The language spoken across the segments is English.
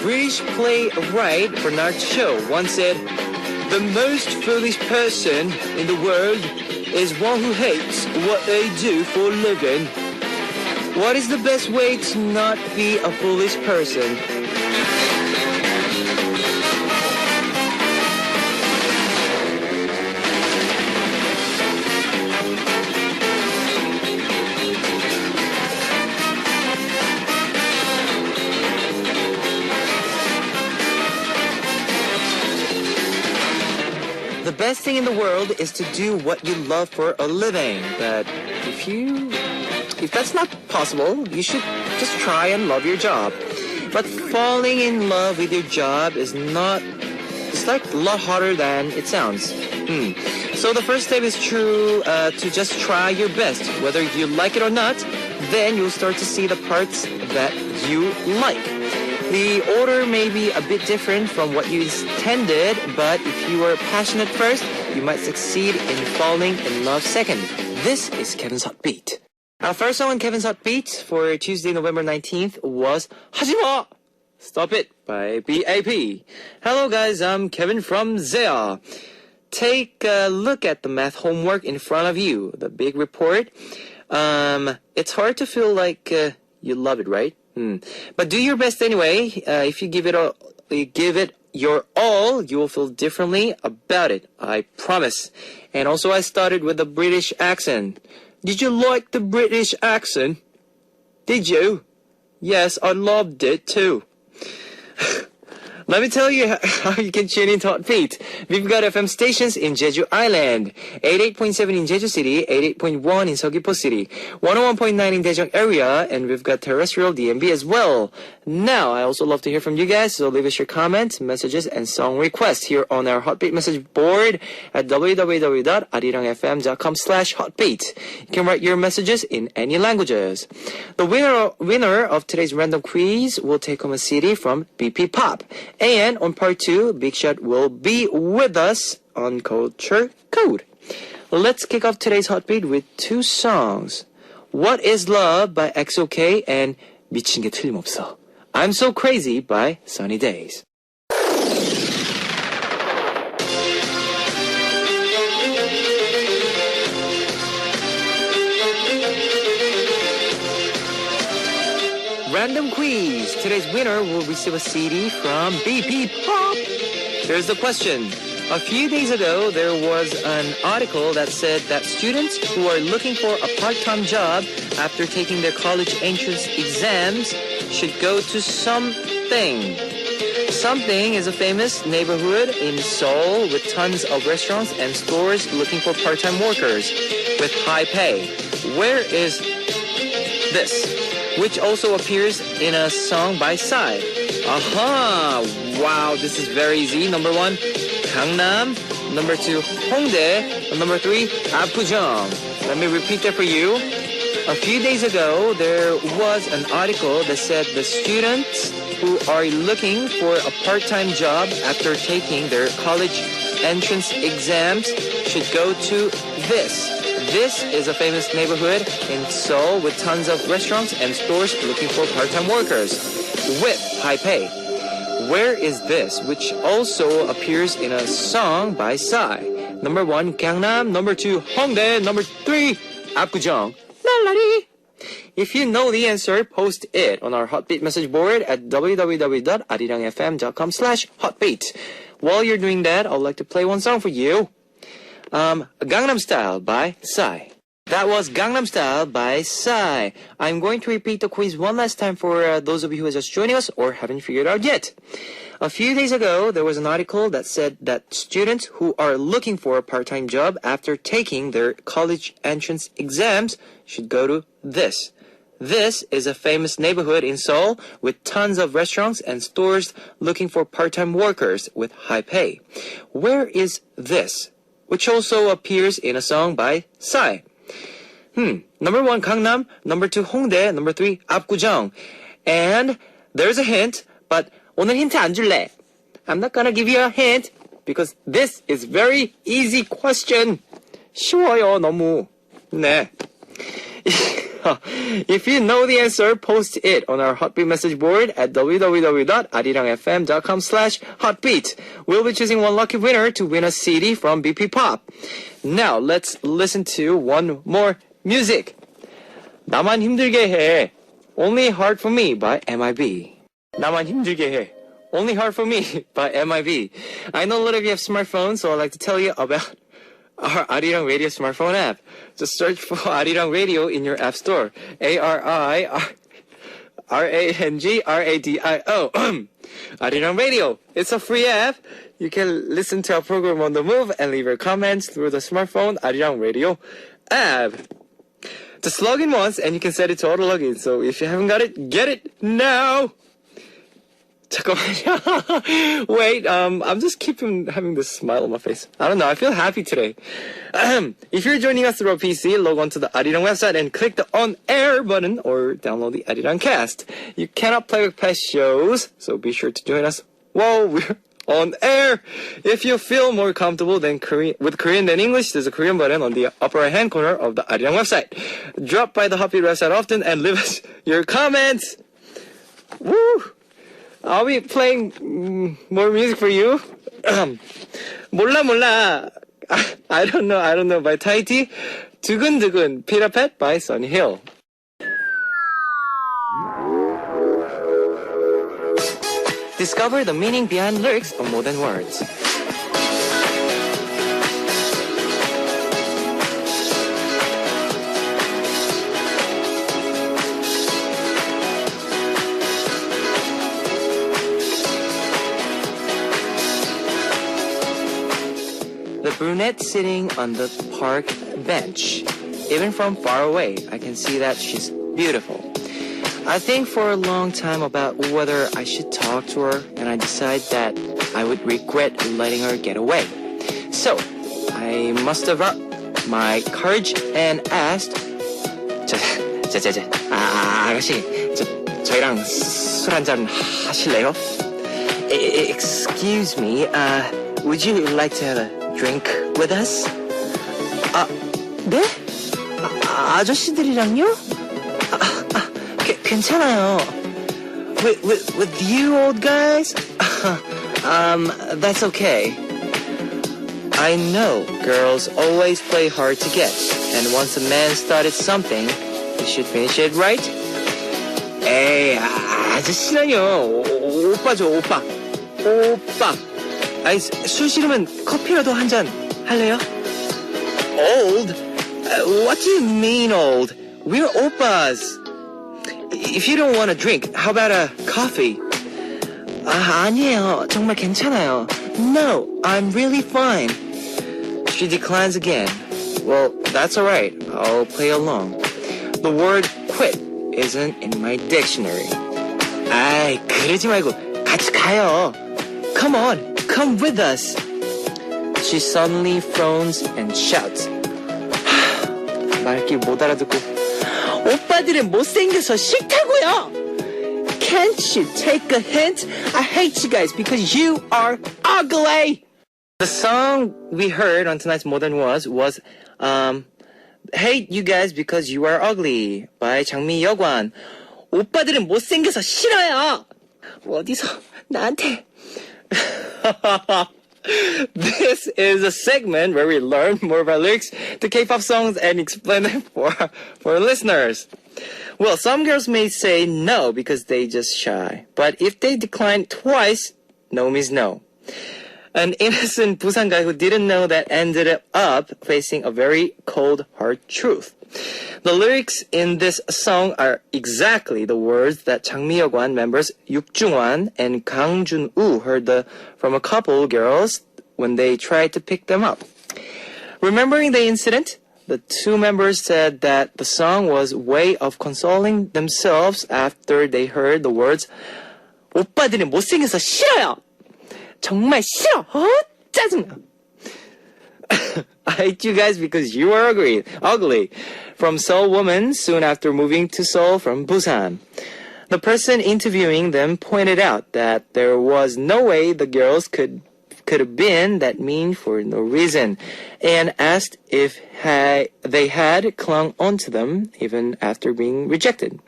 British playwright Bernard Shaw once said, "The most foolish person in the world is one who hates what they do for a living." What is the best way to not be a foolish person? The best thing in the world is to do what you love for a living. But if that's not possible, you should just try and love your job. But falling in love with your job it's like a lot harder than it sounds. So the first step is to just try your best. Whether you like it or not, then you'll start to see the parts that you like. The order may be a bit different from what you intended, but if you are passionate first, you might succeed in falling in love second. This is Kevin's Hot Beat. Our first song on Kevin's Hot Beat for Tuesday, November 19th was 하지마! Stop It by BAP. Hello guys, I'm Kevin from Zea. Take a look at the math homework in front of you, the big report. It's hard to feel like you love it, right? But do your best anyway. If you give it your all, you will feel differently about it. I promise. And also I started with a British accent. Did you like the British accent? Did you? Yes, I loved it too. Let me tell you how you can tune in to Hot Beat. We've got FM stations in Jeju Island, 88.7 in Jeju City, 88.1 in Seogwipo City, 101.9 in Daejeon area, and we've got terrestrial DMB as well. Now, I also love to hear from you guys, so leave us your comments, messages, and song requests here on our Hot Beat message board at www.arirangfm.com/hotbeat. You can write your messages in any languages. The winner of today's random quiz will take home a CD from BP Pop. And on part 2, Big Shot will be with us on Culture Code. Let's kick off today's Hot Beat with two songs. What is Love by XOK and 미친 게 틀림없어. I'm So Crazy by Sunny Days. Random quiz. Today's winner will receive a CD from BP Pop. Here's the question. A few days ago, there was an article that said that students who are looking for a part-time job after taking their college entrance exams should go to Something. Something is a famous neighborhood in Seoul with tons of restaurants and stores looking for part-time workers with high pay. Where is this? Which also appears in a song by Psy. Aha! Wow, this is very easy. Number 1, Gangnam. Number 2, Hongdae. And number 3, Apgujeong. Let me repeat that for you. A few days ago, there was an article that said the students who are looking for a part-time job after taking their college entrance exams should go to this. This is a famous neighborhood in Seoul with tons of restaurants and stores looking for part-time workers with high pay. Where is this? Which also appears in a song by Psy. Number 1, Gangnam. Number 2, Hongdae. Number 3, Apgujeong. Lalari. If you know the answer, post it on our Hotbeat message board at www.arirangfm.com/hotbeat. While you're doing that, I'd like to play one song for you. Gangnam Style by Psy. That was Gangnam Style by Psy. I'm going to repeat the quiz one last time for those of you who are just joining us or haven't figured out yet. A few days ago, there was an article that said that students who are looking for a part-time job after taking their college entrance exams should go to this. This is a famous neighborhood in Seoul with tons of restaurants and stores looking for part-time workers with high pay. Where is this? Which also appears in a song by Psy. Number 1, Gangnam. Number 2, Hongdae. Number 3, Apgujeong. And there's a hint, but 오늘 힌트 안 줄래. I'm not gonna give you a hint because this is very easy question. 쉬워요, 너무. 네. If you know the answer, post it on our Hotbeat message board at www.arirangfm.com/hotbeat. We'll be choosing one lucky winner to win a CD from BP Pop. Now, let's listen to one more music. 나만 힘들게 해. Only Hard for Me by MIB. 나만 힘들게 해. Only Hard for Me by MIB. I know a lot of you have smartphones, so I'd like to tell you about our Arirang Radio smartphone app. Just search for Arirang Radio in your app store. ARIRANGRADIO. Arirang Radio. It's a free app. You can listen to our program on the move and leave your comments through the smartphone Arirang Radio app. Just log in once and you can set it to auto login. So if you haven't got it, get it now. 잠깐만요. Wait, I'm just keeping having this smile on my face. I don't know, I feel happy today. If you're joining us through a PC, log on to the Arirang website and click the on air button or download the Arirang cast. You cannot play with past shows, so be sure to join us while we're on air. If you feel more comfortable with Korean than English, there's a Korean button on the upper right hand corner of the Arirang website. Drop by the Hotbeat website often and leave us your comments. Woo! I'll be playing more music for you. 몰라. I don't know by Tahiti. 두근두근 Peter Pet by Sunny Hill. Discover the meaning behind lyrics of more than words. The brunette sitting on the park bench. Even from far away, I can see that she's beautiful. I think for a long time about whether I should talk to her, and I decide that I would regret letting her get away. So, I mustered up my courage and asked, 아가씨, 저희랑 술 한잔 하실래요? Excuse me, would you like to have a drink with us? 네? 아저씨들이랑요? 괜찮아요. With you old guys? That's okay. I know girls always play hard to get, and once a man started something, he should finish it right? 에이, 아저씨라뇨. 오빠죠, 오빠. 아니, 술 싫으면 커피라도 한 잔 할래요? Old? What do you mean old? We're oppas. If you don't want a drink, how about a coffee? 아니에요. 정말 괜찮아요. No, I'm really fine. She declines again. Well, that's alright. I'll play along. The word quit isn't in my dictionary. 아이, 그러지 말고 같이 가요. Come on, come with us. She suddenly frowns and shouts. 말귀 못 알아듣고 오빠들은 못생겨서 싫다고요. Can't you take a hint? I hate you guys because you are ugly. The song we heard on tonight's More Than Was Hate You Guys Because You Are Ugly by 장미여관. 오빠들은 못생겨서 싫어요. 어디서 나한테. This is a segment where we learn more about lyrics to K-pop songs and explain them for listeners. Well, some girls may say no because they just shy. But if they decline twice, no means no. An innocent Busan guy who didn't know that ended up facing a very cold, hard truth. The lyrics in this song are exactly the words that 장미여관 members Yuk Jung-wan and Kang Jun-woo heard from a couple girls when they tried to pick them up. Remembering the incident, the two members said that the song was a way of consoling themselves after they heard the words 오빠들은 못생겨서 싫어요. 정말 싫어. 짜증나. I hate you guys because you are ugly. From Seoul woman soon after moving to Seoul from Busan. The person interviewing them pointed out that there was no way the girls could could have been that mean for no reason, and asked if they had clung onto them even after being rejected.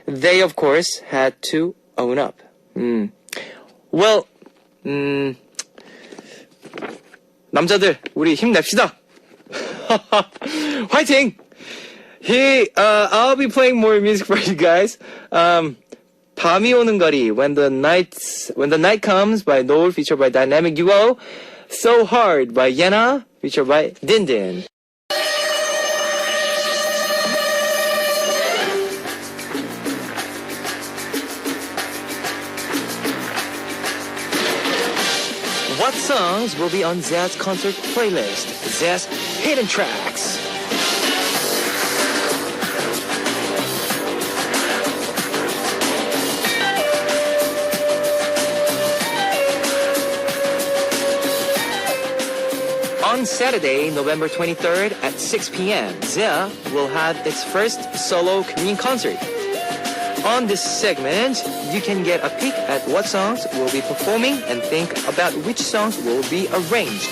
They, of course, had to own up. Well, 남자들, 우리 힘냅시다. 화이팅! I'll be playing more music for you guys. 밤이 오는 거리, When the Night Comes by Noel, featured by Dynamic Duo. So Hard by Yena, featured by Dindin. What songs will be on Zaz's concert playlist? Zaz's Hidden Tracks. On Saturday, November 23rd at 6 p.m., Zea will have its first solo community concert. On this segment, you can get a peek at what songs we'll be performing and think about which songs will be arranged.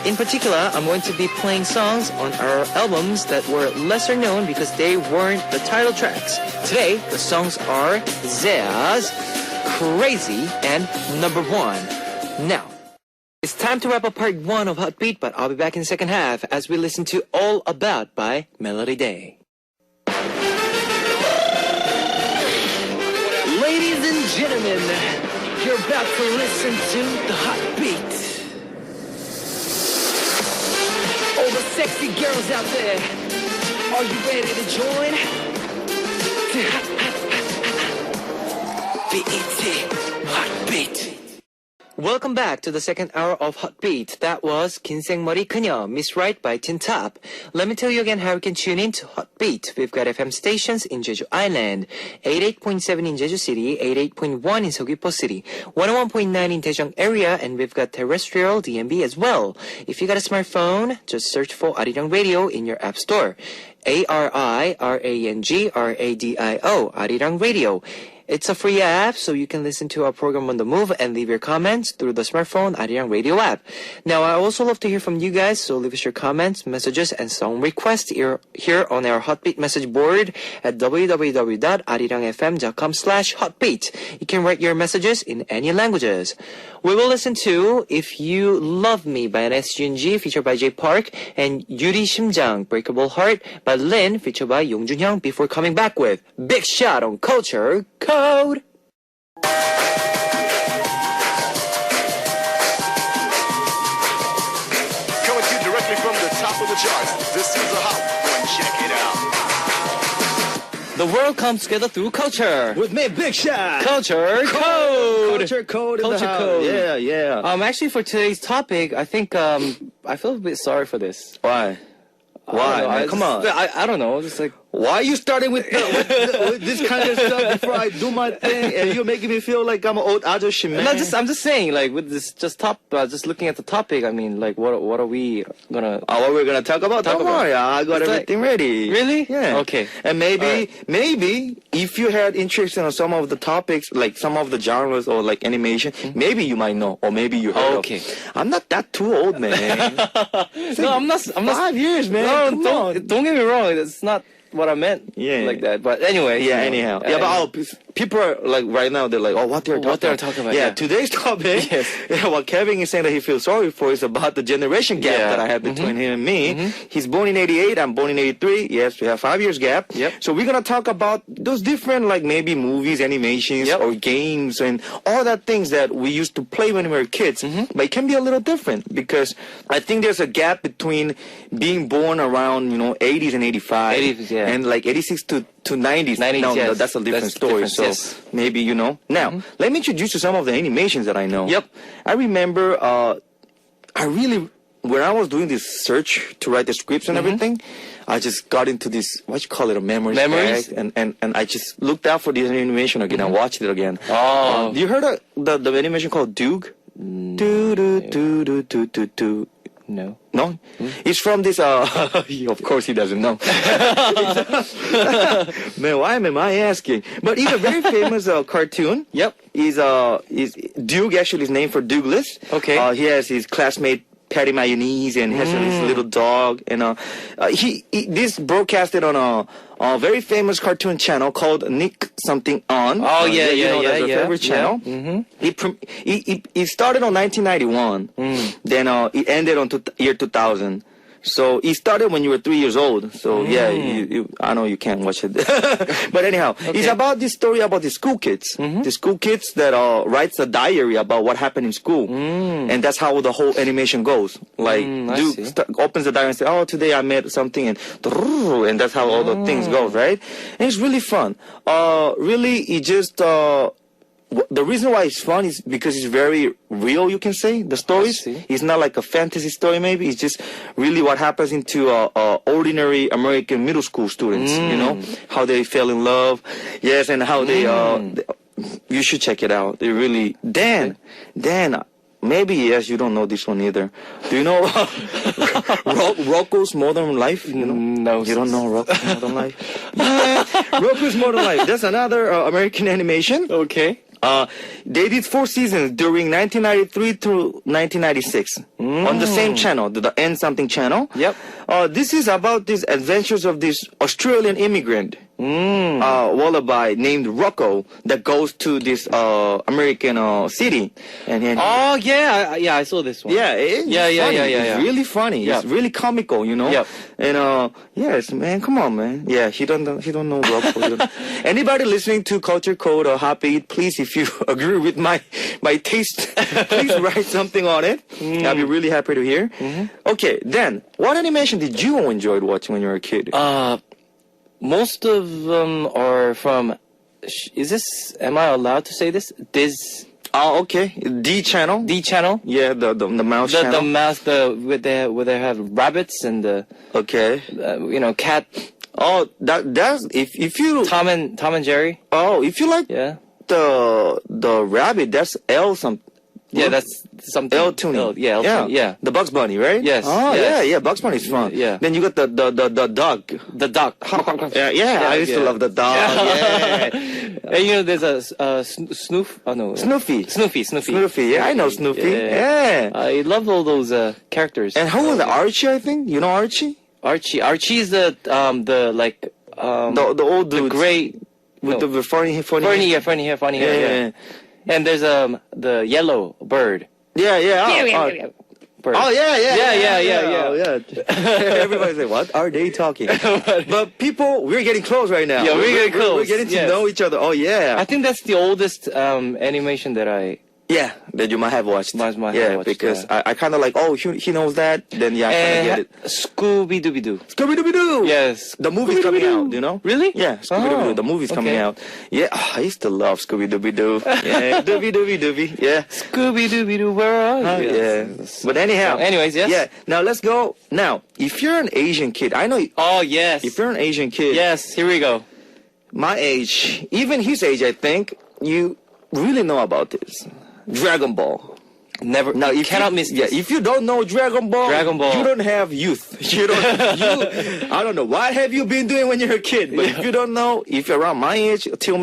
In particular, I'm going to be playing songs on our albums that were lesser known because they weren't the title tracks. Today, the songs are Zea's Crazy and Number One. Now, it's time to wrap up part one of Hot Beat, but I'll be back in the second half as we listen to All About by Melody Day. Ladies and gentlemen, you're about to listen to the Hot Beat. All the sexy girls out there, are you ready to join? BET Hot Beat. Welcome back to the second hour of Hot Beat. That was 긴생머리 그녀, Miss Right by Tin Top. Let me tell you again how you can tune in to Hot Beat. We've got FM stations in Jeju Island, 88.7 in Jeju City, 88.1 in Seogwipo City, 101.9 in Daejeong area, and we've got terrestrial DMB as well. If you got a smartphone, just search for Arirang Radio in your app store. ARIRANGRADIO, Arirang Radio. It's a free app, so you can listen to our program on the move and leave your comments through the smartphone Arirang Radio app. Now, I also love to hear from you guys, so leave us your comments, messages, and song requests here on our Hotbeat message board at www.arirangfm.com/hotbeat. You can write your messages in any languages. We will listen to If You Love Me by NSG&G, featured by Jay Park, and Yuri 심장, Breakable Heart by Lin, featured by Yong Junhyung, before coming back with Big Shot on Culture Code. Coming to you directly from the top of the charts. This is a hot one. Check it out. The world comes together through culture. With me, Big Shot. Culture Code. Culture Code. In Culture the house. Code. Yeah. Actually, for today's topic, I think I feel a bit sorry for this. Why? Why? Man, come on. I don't know. Just like, why are you starting with this kind of stuff before I do my thing? And you're making me feel like I'm an old ajoshi, man. no, I'm just saying, like, with this just looking at the topic. I mean, like, what are we gonna? What we're gonna talk about? Don't worry, I got everything ready. Really? Yeah. Okay. And maybe if you had interest in some of the topics, like some of the genres or like animation, maybe you might know, or maybe you heard Okay. of. I'm not that too old, man. No, I'm not. 5 years, man. No, Come on. don't get me wrong. It's not what I meant. Yeah. Like that. But anyway. Yeah, anyhow. Yeah, but people are like right now they're like, what they're talking about. Yeah, today's topic. Yes. What Kevin is saying that he feels sorry for is about the generation gap that I have between him and me. He's born in 88, I'm born in 83. Yes, we have 5 years gap. Yep. So we're gonna talk about those different like maybe movies, animations, or games and all that things that we used to play when we were kids. But it can be a little different because I think there's a gap between being born around 80s and 85 80s, yeah. and like 86 to 90s. 90s, no, yes. that's a different That's story. different, So yes. maybe Now, let me introduce you some of the animations that I know. Yep. I remember when I was doing this search to write the scripts and everything, I just got into this, a memories? Memories? And I just looked out for this animation again. I watched it again. Oh. You heard of the animation called Doog? Do. No. No, it's from this. Of course, he doesn't know. Man, why am I asking? But it's a very famous cartoon. Yep. Is Doug actually is named for Douglas. Okay. He has his classmate Patty Mayonnaise and has this little dog. And this broadcasted on a very famous cartoon channel called Nick Something On. Oh, yeah, that's a yeah. favorite channel. It started on 1991. Then it ended on year 2000. So it started when you were 3 years old. So yeah, I know you can't watch it. But anyhow, it's about this story about the school kids. The school kids that writes a diary about what happened in school. And that's how the whole animation goes. Like Duke opens the diary and says, oh, today I met something, and that's how all the things go, right? And it's really fun. Really, it just... the reason why it's fun is because it's very real, you can say. The stories, it's not like a fantasy story maybe. It's just really what happens into ordinary American middle school students, you know, how they fell in love. Yes, and how they, you should check it out. They really, Dan, maybe, yes, you don't know this one either. Do you know Rocko's Modern Life? You know? No. You don't know Rocko's Modern Life? Rocko's Modern Life. That's another American animation. Okay. They did 4 seasons during 1993 to 1996 on the same channel, the N something channel. Yep. This is about these adventures of this Australian immigrant, wallaby named Rocco, that goes to this American city. And Oh yeah, I saw this one. yeah, it's Yeah. funny. It's really funny. Yep. It's really comical, you know. Yep. And yes, man, come on, man. Yeah, he don't know Rocco. Anybody listening to Culture Code or Happy Eat, please, if you agree with my taste, please write something on it. I'll be really happy to hear. Okay, then what animation did you enjoy watching when you were a kid? Most of them are from. Is this? Am I allowed to say this? Oh, okay. D channel. D channel. Yeah, the mouse The channel. mouse, where they have rabbits and the Okay. Cat. Oh, that's if you Tom and Jerry. oh if you like Yeah. the rabbit, that's L something. Yeah, that's something. L tuning. Yeah, L tuning. Yeah. The Bugs Bunny, right? Yes, Oh yes. yeah, Bugs Bunny is fun. Yeah. Then you got the duck. The duck. Yeah, I used to love the dog. Yeah. And there's a Snoof. Oh no. Snoopy. Snoopy. Yeah, I know Snoopy. Yeah. I love all those characters. And who was it? Archie, I think. You know Archie? Archie. Archie's the The old dude. the gray with the funny funny hair. Yeah. And there's the yellow bird. Yeah. Bird. Oh yeah. Yeah. Everybody's like, what are they talking? But people, we're getting close right now. Yeah, we're getting close. We're getting to Yes. know each other. Oh yeah. I think that's the oldest animation that I. Yeah, that you might have watched. Might have yeah, watched, because yeah. I kind of like, oh, he knows that. Then yeah, I kind of get it. Scooby Dooby Doo. Scooby Dooby Doo. Yes. The movie's coming out. Do you know? Really? Yeah, Scooby Dooby Doo. The movie's coming out. Yeah, I used to love Scooby Dooby Doo. Yeah, Dooby. Yeah. Scooby Dooby Doo, where are you? Yeah. But anyhow. Anyways, yes. Yeah. Now let's go. Now, if you're an Asian kid, I know. Oh yes. If you're an Asian kid. Yes. Here we go. My age, even his age, I think you really know about this. Dragon Ball. Never. Now, you if cannot you, miss yeah, this. if you don't know Dragon Ball, you don't have youth. I don't know what have you been doing when you're a kid, but if you don't know, if you're around my age till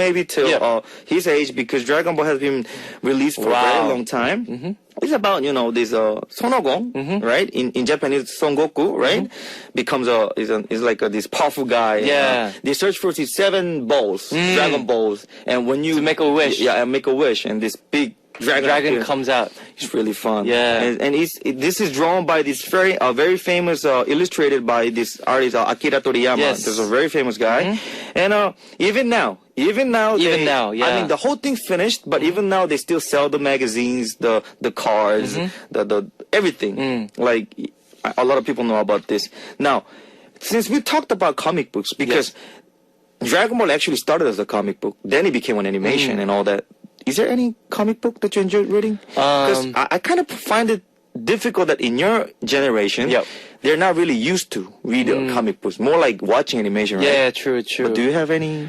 his age, because Dragon Ball has been released for a very long time. It's about this Sonogong, right? In Japanese, Son Goku, right? Becomes is like this powerful guy. Yeah. They search for these 7 balls, Dragon Balls, and when you To make a wish. and make a wish, and this big dragon comes out. It's really fun. Yeah. And this is drawn by this very famous, illustrated by this artist, Akira Toriyama. Yes. This is a very famous guy. And even now, yeah. I mean, the whole thing's finished, but even now they still sell the magazines, the cards, the everything. Like, a lot of people know about this. Now, since we talked about comic books, because Dragon Ball actually started as a comic book, then it became an animation and all that. Is there any comic book that you enjoyed reading? Because I kind of find it difficult that in your generation, they're not really used to read comic books. More like watching animation, right? Yeah, true. But do you have any?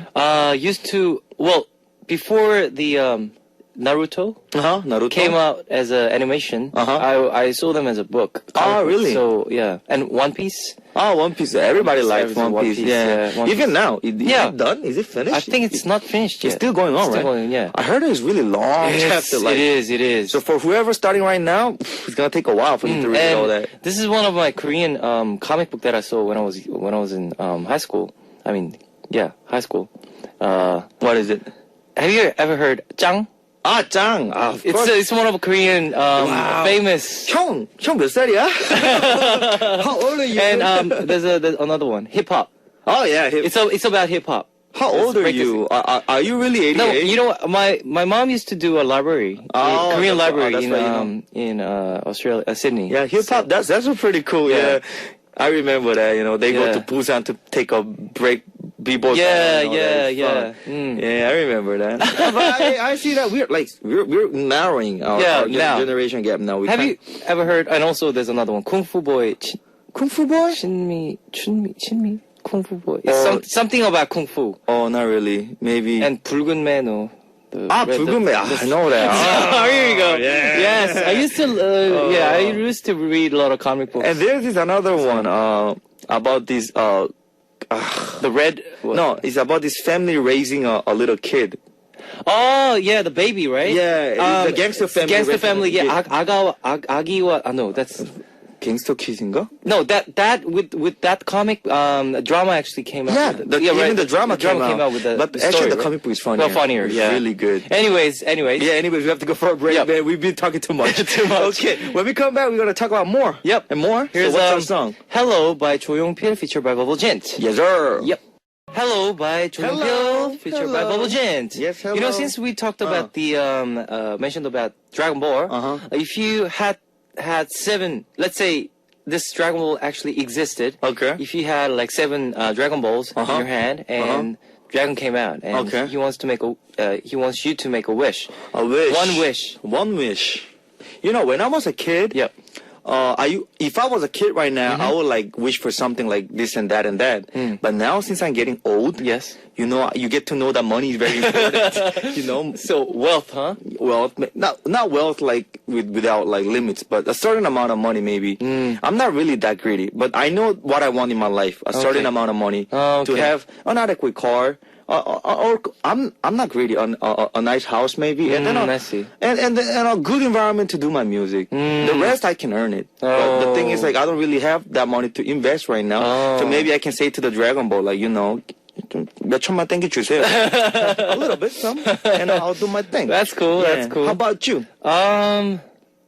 Used to, well, before the Naruto Naruto came out as an animation. I saw them as a book. Oh, really? So yeah, and One Piece. Oh, One Piece. Everybody likes One Piece. Yeah. One Even Piece. now, is Yeah. it done? Is it finished? I think it's not finished yet. It's still going on, Still right? going, yeah. I heard it's really long chapter. Like, It is. So for whoever's starting right now, it's gonna take a while for you to read all that. This is one of my Korean comic book that I saw when I was in high school. I mean, yeah, high school. What is it? Have you ever heard Jang? Ah, Jang. Of course. It's one of a Korean famous. 형 몇 살이야? How old are you? And there's another one, hip hop. oh yeah. It's about hip hop. How old are break you? Are you really 88? No, you know what? My mom used to do a library, Oh, Korean that's- library that's why you in Australia, Sydney. Yeah, hip hop. That's a pretty cool. Yeah. Yeah. I remember that. You know, they go Yeah. to Busan to take a break. B-boy. Yeah, and all that. It's fun. Yeah, I remember that. But I see that we're narrowing our now. generation gap now. Have you ever heard? And also, there's another one, Kung Fu Boy. Kung Fu Boy? Chunmi, Kung Fu Boy. It's something about Kung Fu. Oh, not really. Maybe. And 붉은 매너. 붉은 매. I know that. Oh, here you go. Yeah. Yes, I used to. I used to read a lot of comic books. And there's this another one about this. The red. No, it's about this family raising a little kid. Oh yeah, the baby, right? Yeah, it's the gangster family. Gangster raising family. a kid. Yeah, 아기와. No, that's. Gangster Kiss인가? No, that with that comic drama actually came out. Yeah, with even the drama came out. with the But the actually, story, the right? comic book is funnier. Well, funnier, It's yeah. really good. Anyways. Yeah, anyways, we have to go for a break, Yep. man. We've been talking too much. Too much. Okay, when we come back, we're going to talk about more. Yep. And more? Here's so what's our song? Hello by 조용필 featured by Bubble Gent. Yes, sir. Yep. Hello by Hello. 조용필 featured by Hello. Bubble Gent. Yes, hello. You know, since we talked about the mentioned about Dragon Ball, if you had 7, let's say this Dragon Ball actually existed. Okay. If you had like 7 Dragon Balls in your hand and Dragon came out and Okay. he wants you to make a wish. A wish. One wish. One wish. You know, when I was a kid, Yep. if I was a kid right now, I would like wish for something like this and that and that. But now, since I'm getting old, Yes. you know, you get to know that money is very important. you know, So wealth, huh? wealth, not wealth like without like limits, but a certain amount of money maybe. I'm not really that greedy, but I know what I want in my life. A certain Okay. amount of money Oh, to okay. have an adequate car. Or I'm not greedy. A nice house maybe, and then I see. and a good environment to do my music. The rest I can earn it. But the thing is, like, I don't really have that money to invest right now. So maybe I can say to the Dragon Ball, like, you know, 몇 천만 땡겨주세요. A little bit, some, and I'll do my thing. That's cool. Yeah. That's cool. How about you?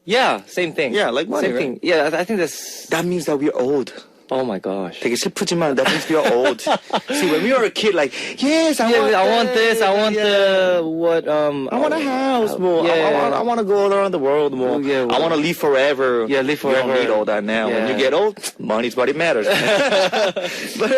Yeah, same thing. Yeah, like money, same right? thing. Yeah, I think that's. That means that we're old. Oh my gosh. 되게 슬프지만 that means we are old. See, when we were a kid, like, yes, I want this. I want the what? I want a house more. Yeah. I want to go all around the world more. Yeah, I want to live forever. Yeah, live You don't forever. need all that now. When Yeah. you get old, money's what it matters. But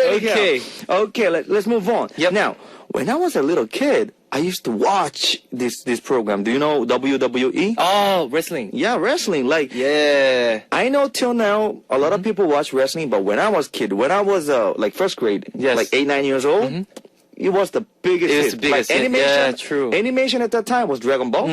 okay. Let's move on. Yep. Now, when I was a little kid, I used to watch this program. Do you know WWE? Oh, wrestling. Yeah, wrestling. Like, Yeah. I know till now a lot of people watch wrestling, but when I was kid, when I was like first grade, Yes. like 8, 9 years old, it was the biggest It was hit. the biggest like hit. animation, Yeah, true. Animation at that time was Dragon Ball,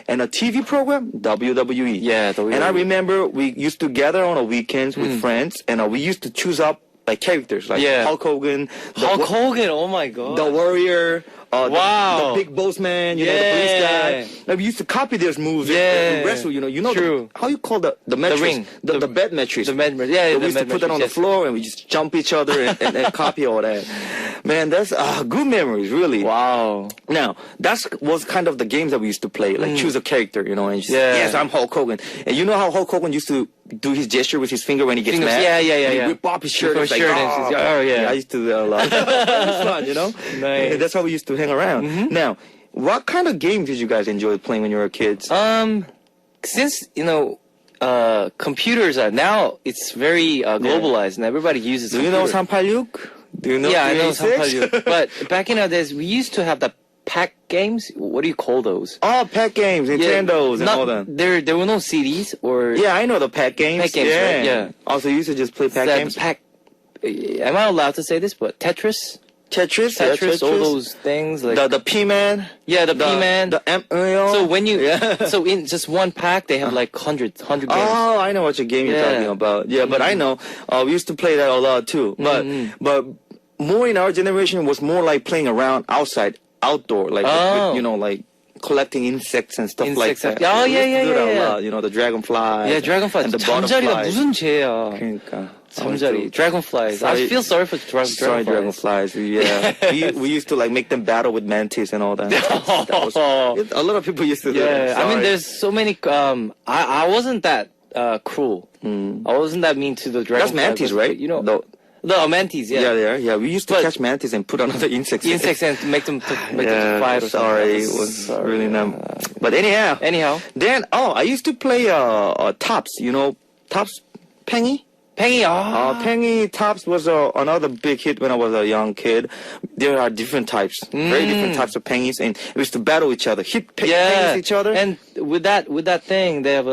and a TV program, WWE. Yeah, WWE. And I remember we used to gather on the weekends with friends, and we used to choose up like characters, like Yeah. Hulk Hogan, Hulk Hogan. Oh my god. the Warrior, Wow. the Big Boss Man, you know, the police Yeah. guy. Like, we used to copy their moves and Yeah. wrestle. You know, True. how you call the mattress? ring. the bed mattress. The med- yeah, So the we used to med- put that on the mattress, yes. floor and we just jump each other and copy all that. Man, that's good memories, really. Wow. Now, that was kind of the games that we used to play, like choose a character, you know, and just, Yeah. yes, I'm Hulk Hogan. And you know how Hulk Hogan used to do his gesture with his finger when he gets Fingers, mad? yeah. And he Yeah. rip off his shirt. Rip It's off like, shirt and it's just- oh, yeah. I used to do that a lot. It was fun, you know? Nice. And that's how we used to hang around. Now, what kind of games did you guys enjoy playing when you were kids? Since computers are now, it's very globalized and everybody uses. Do you know computer. 386? Do you know Yeah, I know 386? Sanpalu. But back in our days, we used to have the pack games. What do you call those? Oh, pack games, Nintendos, and all that. There were no CDs or Yeah, I know the pack games. Pack games, right? Yeah. Also, you used to just play pack that games? pack. Am I allowed to say this? But Tetris. Tetris, all those things like the P-Man. yeah, the P-Man. The So when you Yeah. so in just one pack they have like 100 games. Oh, I know what your game you're Yeah. talking about. Yeah, but I know. We used to play that a lot too. But more in our generation was more like playing around outside, outdoor, like Oh. with, like collecting insects and stuff Insects like that. and- Oh, We yeah, used to yeah, do that yeah, a yeah. lot. The dragonflies. Yeah, dragonfly. and the 잠자리가 butterflies. 무슨 죄야? 그러니까. 잠자리. Dragonflies. Sorry. I feel sorry for Sorry, dragonflies. dragonflies. Yeah, we used to like make them battle with mantis and all that. A lot of people used to do that. Yeah, I mean, Sorry. there's so many. I wasn't that cruel. I wasn't that mean to the dragonfly. That's mantis, but, right? the mantis. Yeah, Yeah. We used to But- catch mantis and put another insects. insects and make them Yeah, fight or sorry, something. it was really not. But anyhow, then I used to play tops. Tops, Pengy. Pengy. Pengy Tops was another big hit when I was a young kid. There are different types, very different types of pengies, and we used to battle each other, hit pengies each other. And with that thing, they have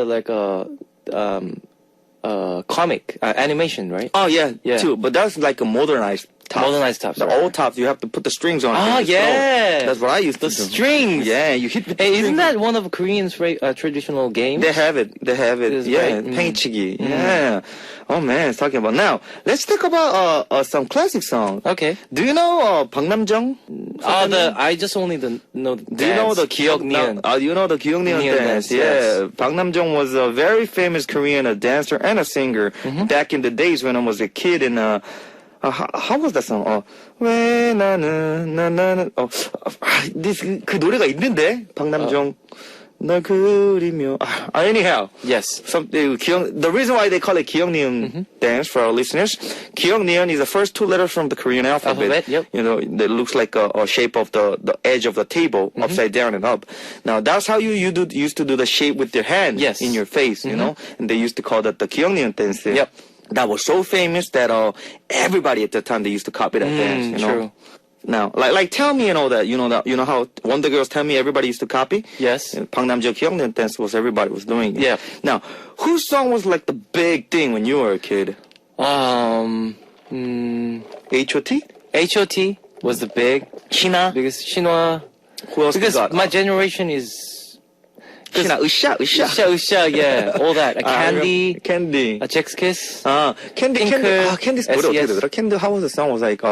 comic animation, right? Oh yeah, Yeah. too. But that's like a modernized top. Modernized tops, The right. old tops, you have to put the strings on. Ah, and it's yeah. slow. That's what I used to The do. strings. Yeah, you hit. With the Hey, isn't strings. that one of Korean's traditional games? They have it. It is, Yeah, right? pengi치기. Yeah. Oh man, it's talking about now. Let's talk about some classic songs. Okay. Do you know 박남정? I just only know the Do you know the 기억니은? You know the 기억니은 Ni은 dance? dance, Yeah. yes. 박남정 was a very famous Korean dancer and a singer back in the days when I was a kid. And how was that song? 왜 나는 나는 this 그 노래가 있는데 박남정 널 그리며. Anyhow. Yes. The reason why they call it 기억니은 dance for our listeners, 기억니은 is the first two letters from the Korean alphabet. Yep. That looks like a shape of the edge of the table, upside down and up. Now that's how you used to do the shape with your hand Yes. in your face, and they used to call that the 기억니은 dance. Yep. That was so famous that everybody at the time they used to copy that dance. True. Now, like tell me that you know how Wonder Girls Tell Me everybody used to copy. Yes. 박남정 기억니은 dance was everybody was doing it. Yeah. Now, whose song was like the big thing when you were a kid? H.O.T. H.O.T. was the China. biggest Shinhwa. Who else Because we got? my generation is China. Usha. Usha, yeah, all that. Candy, Candy. Jack's Kiss. Candy. Pink, Candy's 노래 어떻게 SES. 되더라? Candy, how was the song? Was like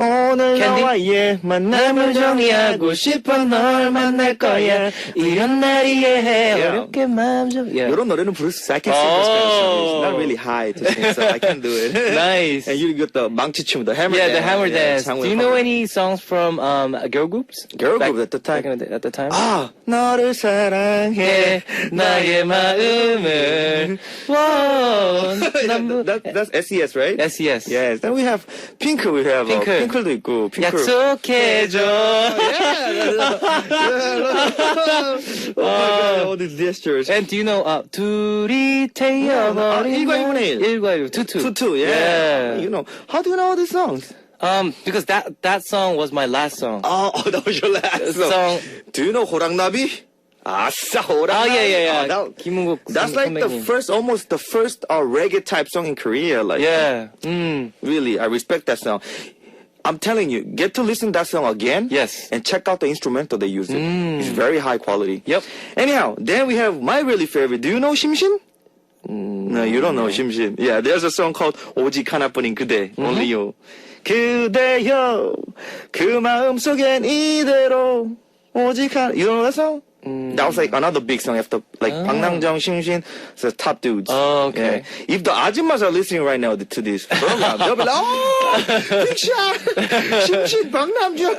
오늘 Candy? 너와의 만남을 정리하고 싶어 널 만날 거야. 이런 날이에 Yeah. 어렵게 마음 좀. Yeah. 이런 노래는 부를 수 있어. I can sing this kind of song. It's not really high to sing, so I can do it. Nice. And you got the 망치춤, the hammer Yeah, dance. the hammer dance. 장훈 Do you know hammer. any songs from girl groups? Girl Back- group at the time. At the time? 너를 사랑해. 나의 마음을 원. That's SES, right? SES. Yes. Then we have Pink. We have Pink. Pink도 있고. Pink. 약속해줘. Oh my God, all these gestures. And do you know 둘이 태어버린 1과 1분의 1. 1과 1 투투. Tutu, yeah. You know, how do you know all these songs? Because that song was my last song. Oh, that was your last song. Do you know 호랑나비? 아싸, 호랑나비. Yeah. 김은국 That's like 선배님. almost the first reggae type song in Korea. Like, Yeah. really, I respect that song. I'm telling you, get to listen to that song again. Yes. And check out the instrumental they used. It's very high quality. Yep. Anyhow, then we have my really favorite. Do you know 심신? No, you don't know 심신. Yeah, there's a song called 오직 하나뿐인 그대. Only you. 그대여, 그 마음속엔 이대로 오직 하나. You don't know that song? That was like another big song after like 박남정, 심신, the top dudes. Oh, okay. Yeah. If the 아줌마s are listening right now to this program, they'll be like, "Oh, big shot, 심신, 박남정."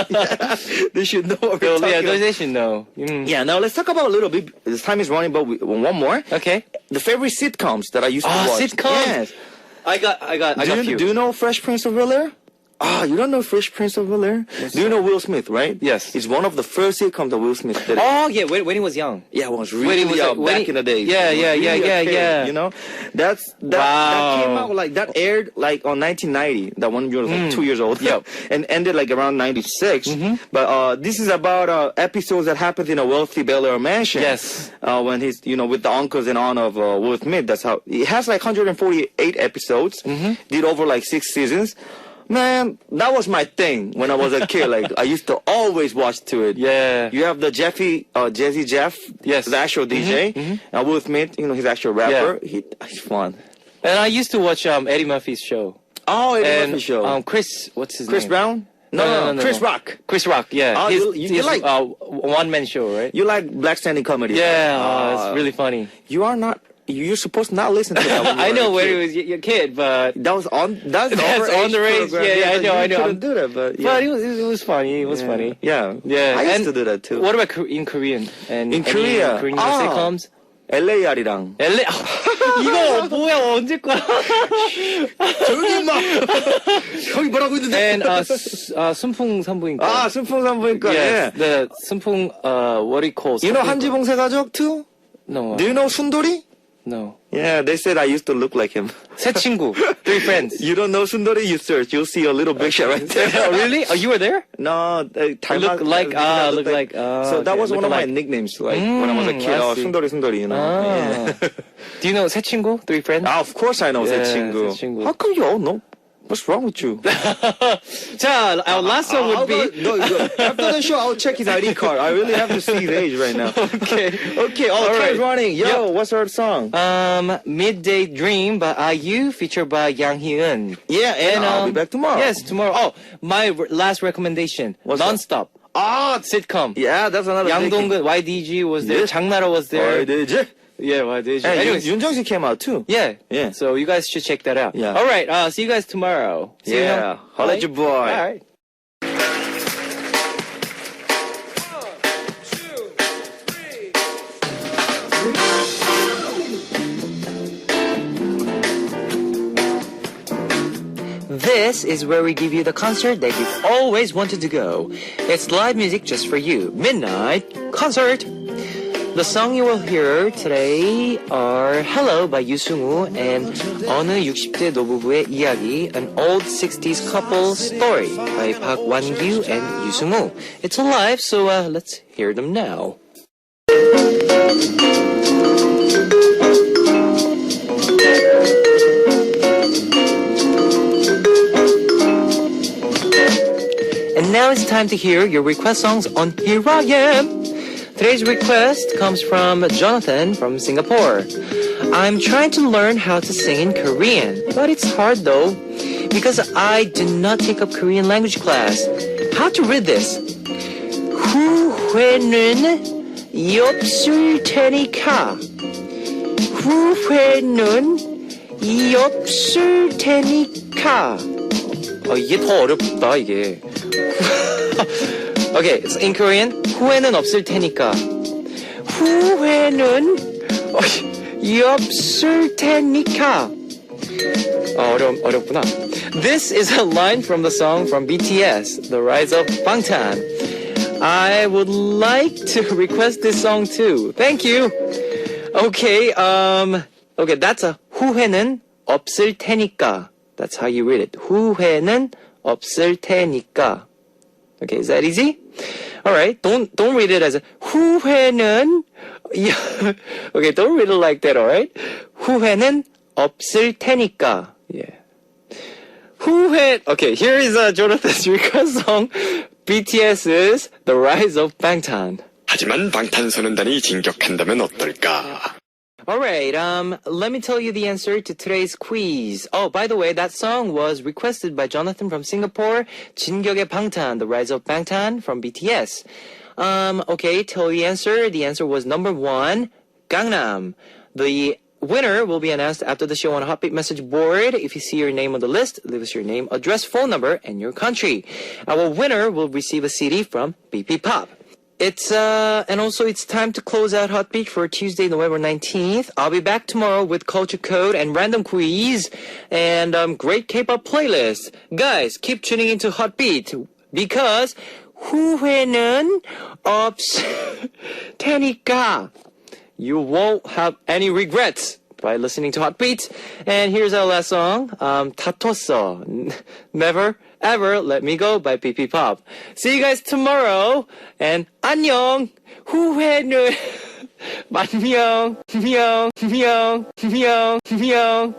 Yeah, they should know what we're talking about. they should know. Yeah, now let's talk about a little bit. This time is running, but one more. Okay. The favorite sitcoms that I used to watch. Sitcoms. Yes. I got few. Do you know Fresh Prince of Bel-Air? You don't know Fresh Prince of Bel-Air? Do you know Will Smith, right? Yes. It's one of the first sitcoms that Will Smith did. Oh yeah, when he was young. Yeah, it was When really he was, young when back he- in the days. Yeah, It was yeah, really yeah, a kid, yeah. You know, that Wow. came out like that aired like on 1990. That one was like 2 years old. Yep. And ended like around 96. But this is about episodes that happened in a wealthy Bel Air mansion. Yes. When he's with the uncles and aunt of Will Smith. That's how it has like 148 episodes. Did over like 6 seasons. Man, that was my thing when I was a kid. Like, I used to always watch to it. Yeah. You have the Jazzy Jeff, Yes. the actual DJ, and Will Smith, he's actual rapper. He's fun. And I used to watch Eddie Murphy's show. Oh, Eddie And Murphy show. what's his Chris name? Brown? No, Chris Rock. Chris Rock, yeah. Oh, His, you his, like- one-man show, right? You like black standing comedy? Yeah, right? it's really funny. You are not. You're supposed to not listen to that. When you I were know a when kid. it was your kid, but That was on. That's That's on the range. program. Yeah, I know. You I'm- couldn't do that, but yeah. it was funny. It was funny. Yeah, Yeah, I used and to do that too. What about in Korean? And In any Korea? Korean Ah. sitcoms? LAR이랑. LA 이거 뭐야 언제 거야? 조용히 마. 형이 뭐라고 했는데? And 순풍 산부인과. 아, 순풍산부인과. Yes, Yeah. the 순풍 what do you call? You know 한지봉세 가족 too? No. Do you know 순돌이? No. Yeah, they said I used to look like him. 새 친구. Three friends. You don't know 순돌이? You search, you'll see a little picture right there. Oh, really? Oh, you were there? No, look like, so that okay, was one of my look-alike. nicknames, like when I was a kid. I Oh, see. 순돌이, you know. Ah. Yeah. Do you know 새 친구? Three friends? Of course I know Yeah, 새 친구. 새 친구. How come you all know? What's wrong with you? 자, our last song would be. After the show, I'll check his ID card. I really have to see his age right now. Okay. Okay, all right. right. Running. Yo, what's our song? Midday Dream by IU, featured by Yang Hyun. Yeah, and I'll be back tomorrow. Yes, tomorrow. Oh, my last recommendation. What's that? Non-stop. Ah, Sitcom. yeah, that's another Yang thing. Dong-gun, YDG was there. Yes. 장나라 was there. Why did you? Yeah, YDG. Hey, Anyways, Yoon Jung-si came out too. yeah. Yeah. So you guys should check that out. Yeah. All right. See you guys tomorrow. See you, Yeah. huh? Holla at Bye. your boy. All right. This is where we give you the concert that you've always wanted to go. It's live music just for you. Midnight Concert. The song you will hear today are Hello by 유승우 and 어느 60대 노부부의 이야기, an old 60s couple story by 박완규 and 유승우. It's alive, so let's hear them now. And now it's time to hear your request songs on Here I Am. Today's request comes from Jonathan from Singapore. I'm trying to learn how to sing in Korean, but it's hard though, because I did not take up Korean language class. How to read this? 후회는 없을 테니까. 후회는 없을 테니까. 이게 더 어렵다, 이게. Okay, so in Korean, 후회는 없을 테니까. 후회는 없을 테니까. 어렵구나. This is a line from the song from BTS, The Rise of Bangtan. I would like to request this song too. Thank you. Okay, okay, that's a 후회는 없을 테니까. That's how you read it. 후회는 없을 테니까. Okay, is that easy? All right. Don't read it as a 후회는. Okay, don't read it like that. All right. 후회는 없을 테니까. Yeah. 후회. Okay, here is Jonathan's request song. BTS's The Rise of Bangtan. 하지만 방탄소년단이 진격한다면 어떨까? Alright, let me tell you the answer to today's quiz. Oh, by the way, that song was requested by Jonathan from Singapore, 진격의 방탄, The Rise of Bangtan from BTS. Okay, tell you the answer. The answer was number 1, Gangnam. The winner will be announced after the show on a Hotbeat message board. If you see your name on the list, leave us your name, address, phone number, and your country. Our winner will receive a CD from BP Pop. It's, and also it's time to close out Hotbeat for Tuesday, November 19th. I'll be back tomorrow with Culture Code and Random Quiz and, great K-pop playlist. Guys, keep tuning into Hotbeat because 후회는 없을 테니까. You won't have any regrets by listening to Hotbeat. And here's our last song, 다퉜어. Never Ever Let Me Go by PP Pop. See you guys tomorrow. And 안녕. 후회는 안녕. 명.